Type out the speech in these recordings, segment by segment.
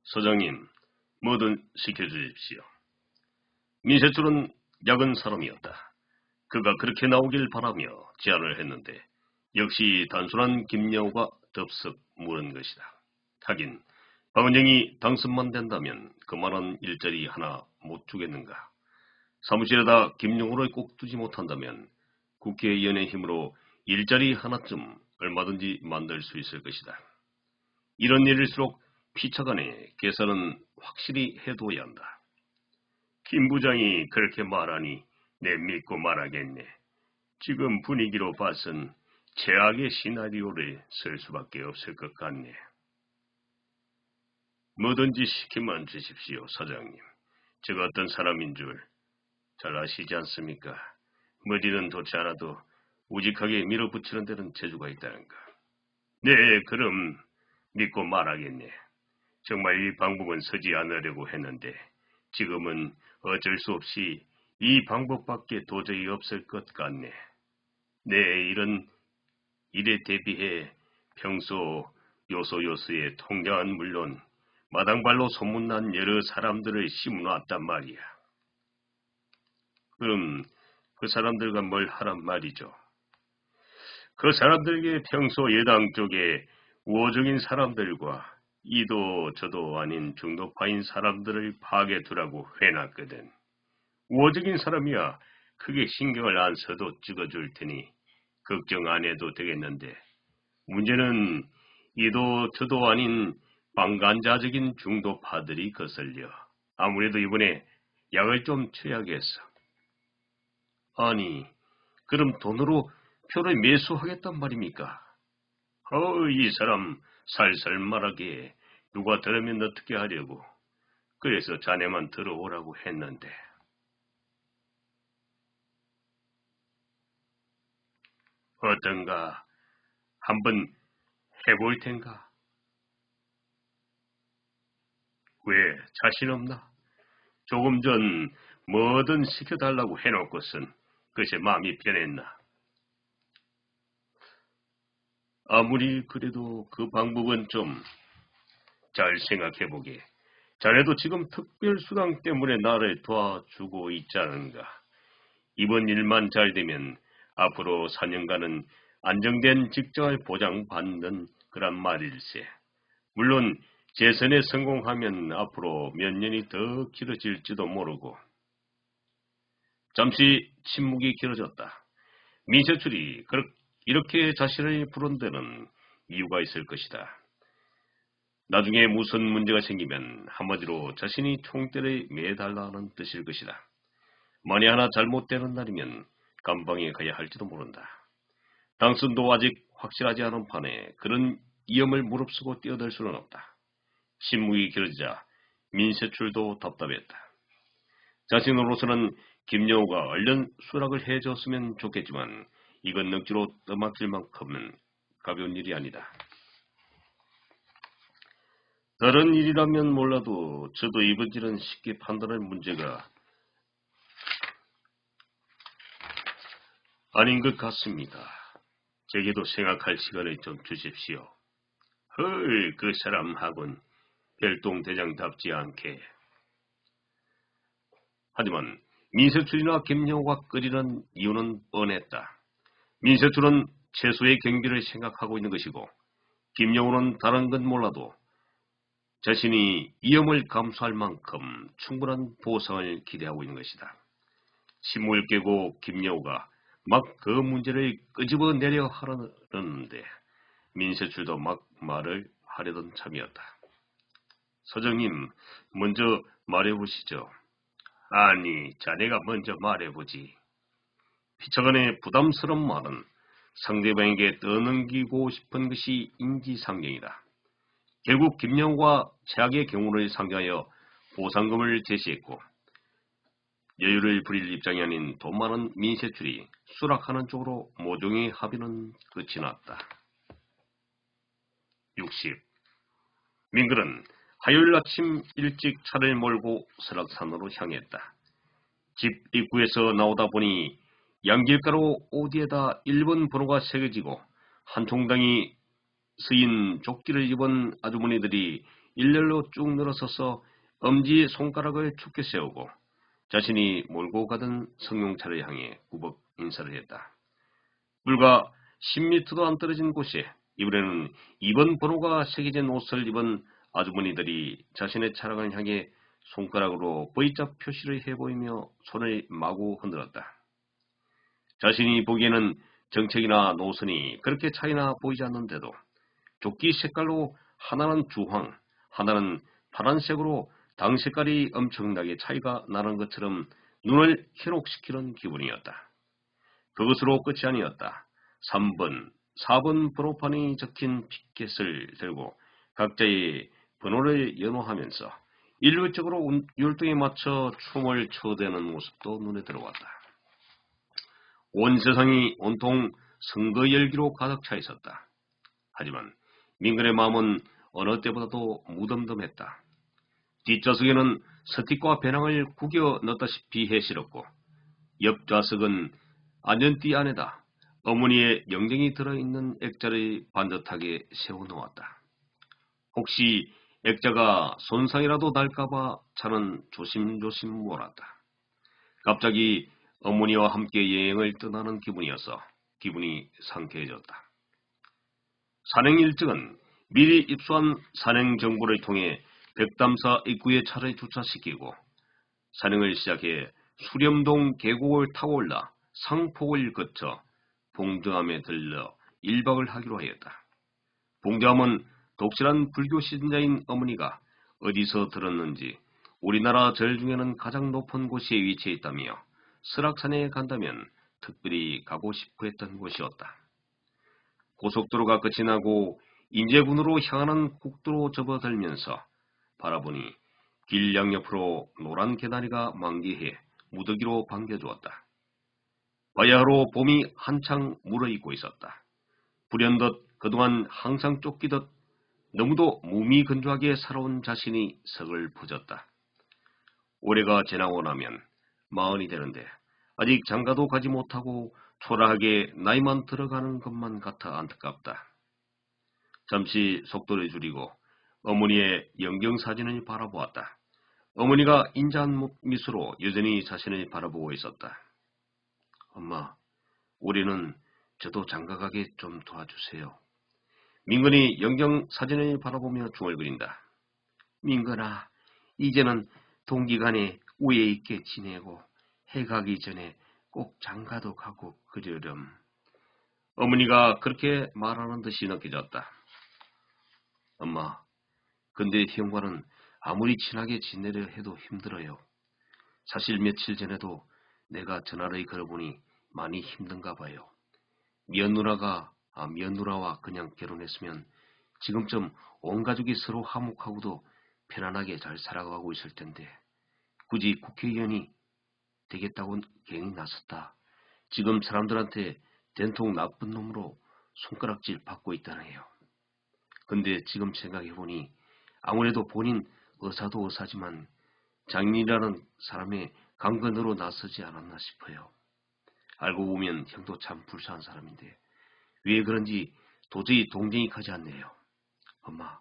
서장님, 뭐든 시켜주십시오. 민세출은 약은 사람이었다. 그가 그렇게 나오길 바라며 제안을 했는데 역시 단순한 김여우가 덥석 물은 것이다. 하긴 박은영이 당선만 된다면 그만한 일자리 하나 못 주겠는가. 사무실에다 김용우를 꼭 두지 못한다면 국회의원의 힘으로 일자리 하나쯤 얼마든지 만들 수 있을 것이다. 이런 일일수록 피차간에 계산은 확실히 해둬야 한다. 김 부장이 그렇게 말하니 내 믿고 말하겠네. 지금 분위기로 봐선 최악의 시나리오를 쓸 수밖에 없을 것 같네. 뭐든지 시키면 주십시오, 사장님. 제가 어떤 사람인 줄 잘 아시지 않습니까? 머리는 좋지 않아도 우직하게 밀어붙이는 데는 재주가 있다는가. 네, 그럼 믿고 말하겠네. 정말 이 방법은 쓰지 않으려고 했는데 지금은 어쩔 수 없이 이 방법밖에 도저히 없을 것 같네. 네, 이런 일에 대비해 평소 요소요소의 통장은 물론 마당발로 소문난 여러 사람들을 심어놨단 말이야. 그럼 그 사람들과 뭘 하란 말이죠? 그 사람들에게 평소 여당 쪽에 우호적인 사람들과 이도 저도 아닌 중도파인 사람들을 파괴두라고 해놨거든. 우호적인 사람이야 크게 신경을 안 써도 찍어줄 테니 걱정 안 해도 되겠는데 문제는 이도 저도 아닌 방간자적인 중도파들이 거슬려 아무래도 이번에 약을 좀 쳐야겠어. 아니, 그럼 돈으로 표를 매수하겠단 말입니까? 이 사람 살살 말하게 누가 들으면 어떻게 하려고. 그래서 자네만 들어오라고 했는데. 어떤가? 한번 해볼 텐가? 왜 자신 없나? 조금 전 뭐든 시켜달라고 해놓고선 그새 마음이 변했나? 아무리 그래도 그 방법은 좀 잘 생각해보게. 자네도 지금 특별수당 때문에 나를 도와주고 있지 않은가? 이번 일만 잘 되면 앞으로 4년간은 안정된 직장을 보장받는 그런 말일세. 물론 재선에 성공하면 앞으로 몇 년이 더 길어질지도 모르고. 잠시 침묵이 길어졌다. 민세출이 이렇게 자신을 부른 데는 이유가 있을 것이다. 나중에 무슨 문제가 생기면 한마디로 자신이 총대를 매달라는 뜻일 것이다. 만에 하나 잘못되는 날이면 감방에 가야 할지도 모른다. 당선도 아직 확실하지 않은 판에 그런 위험을 무릅쓰고 뛰어들 수는 없다. 침묵이 길어지자 민세출도 답답했다. 자신으로서는 김여우가 얼른 수락을 해줬으면 좋겠지만 이건 넉지로 떠맡길 만큼은 가벼운 일이 아니다. 다른 일이라면 몰라도 저도 이번 일은 쉽게 판단할 문제가 아닌 것 같습니다. 제게도 생각할 시간을 좀 주십시오. 그 사람하곤 별동대장답지 않게. 하지만 민세출이나 김여우가 끓이는 이유는 뻔했다. 민세출은 최소의 경비를 생각하고 있는 것이고 김여우는 다른 건 몰라도 자신이 위험을 감수할 만큼 충분한 보상을 기대하고 있는 것이다. 침묵을 깨고 김여우가 막 그 문제를 끄집어내려 하려는데 민세출도 막 말을 하려던 참이었다. 서정님, 먼저 말해보시죠. 아니, 자네가 먼저 말해보지. 피차간의 부담스러운 말은 상대방에게 떠넘기고 싶은 것이 인지상정이다. 결국 김영우가 최악의 경우를 상정하여 보상금을 제시했고 여유를 부릴 입장이 아닌 돈 많은 민세출이 수락하는 쪽으로 모종의 합의는 끝이 났다. 60. 민글은 화요일 아침 일찍 차를 몰고 설악산으로 향했다. 집 입구에서 나오다 보니 양길가로 어디에다 일본 번호가 새겨지고 한 총당이 쓰인 조끼를 입은 아주머니들이 일렬로 쭉 늘어서서 엄지의 손가락을 축게 세우고 자신이 몰고 가던 승용차를 향해 꾸벅 인사를 했다. 불과 10m도 안 떨어진 곳에 이번에는 2번 번호가 새겨진 옷을 입은 아주머니들이 자신의 차량을 향해 손가락으로 V자 표시를 해보이며 손을 마구 흔들었다. 자신이 보기에는 정책이나 노선이 그렇게 차이나 보이지 않는데도 조끼 색깔로 하나는 주황, 하나는 파란색으로 당 색깔이 엄청나게 차이가 나는 것처럼 눈을 현혹시키는 기분이었다. 그것으로 끝이 아니었다. 3번, 4번 번호판이 적힌 피켓을 들고 각자의 번호를 연호하면서 일률적으로 율동에 맞춰 춤을 춰대는 모습도 눈에 들어왔다. 온 세상이 온통 선거 열기로 가득 차 있었다. 하지만 민근의 마음은 어느 때보다도 무덤덤했다. 뒷좌석에는 스틱과 배낭을 구겨 넣다시피 해실었고 옆 좌석은 안전띠 안에다 어머니의 영정이 들어있는 액자를 반듯하게 세워놓았다. 혹시 액자가 손상이라도 날까봐 차는 조심조심 몰았다. 갑자기 어머니와 함께 여행을 떠나는 기분이어서 기분이 상쾌해졌다. 산행 일정은 미리 입수한 산행 정보를 통해 백담사 입구에 차를 주차시키고 산행을 시작해 수렴동 계곡을 타고 올라 상폭을 거쳐 봉정암에 들러 1박을 하기로 하였다. 봉정암은 독실한 불교 신자인 어머니가 어디서 들었는지 우리나라 절 중에는 가장 높은 곳에 위치해 있다며 설악산에 간다면 특별히 가고 싶어 했던 곳이었다. 고속도로가 끝이 나고 인제군으로 향하는 국도로 접어들면서 바라보니 길 양옆으로 노란 개나리가 만개해 무더기로 반겨주었다. 바야흐로 봄이 한창 물어있고 있었다. 불현듯 그동안 항상 쫓기듯 너무도 무미건조하게 살아온 자신이 서글퍼졌다. 올해가 지나고 나면 40이 되는데 아직 장가도 가지 못하고 초라하게 나이만 들어가는 것만 같아 안타깝다. 잠시 속도를 줄이고 어머니의 영경사진을 바라보았다. 어머니가 인자한 미소로 여전히 자신을 바라보고 있었다. 엄마, 올해는 저도 장가가게 좀 도와주세요. 민근이 영경사진을 바라보며 중얼거린다. 민근아, 이제는 동기간에 우애 있게 지내고 해 가기 전에 꼭 장가도 가고 그러렴. 어머니가 그렇게 말하는 듯이 느껴졌다. 엄마, 근데 형과는 아무리 친하게 지내려 해도 힘들어요. 사실 며칠 전에도 내가 전화를 걸어보니 많이 힘든가 봐요. 며느라와 그냥 결혼했으면 지금쯤 온 가족이 서로 화목하고도 편안하게 잘 살아가고 있을 텐데 굳이 국회의원이 되겠다고 괜히 나섰다. 지금 사람들한테 된통 나쁜 놈으로 손가락질 받고 있다네요. 근데 지금 생각해보니 아무래도 본인 의사도 의사지만 장인이라는 사람의 강건으로 나서지 않았나 싶어요. 알고 보면 형도 참 불쌍한 사람인데 왜 그런지 도저히 동정이 가지 않네요. 엄마,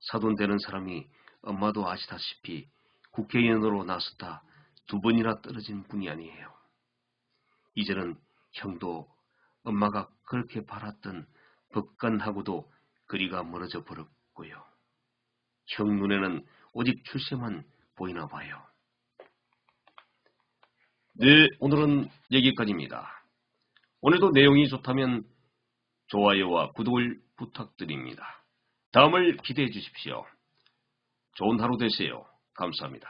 사돈 되는 사람이 엄마도 아시다시피 국회의원으로 나섰다 2번이나 떨어진 분이 아니에요. 이제는 형도 엄마가 그렇게 바랐던 법관하고도 거리가 멀어져 버렸고요. 형 눈에는 오직 출세만 보이나 봐요. 네, 오늘은 여기까지입니다. 오늘도 내용이 좋다면 좋아요와 구독을 부탁드립니다. 다음을 기대해 주십시오. 좋은 하루 되세요. 감사합니다.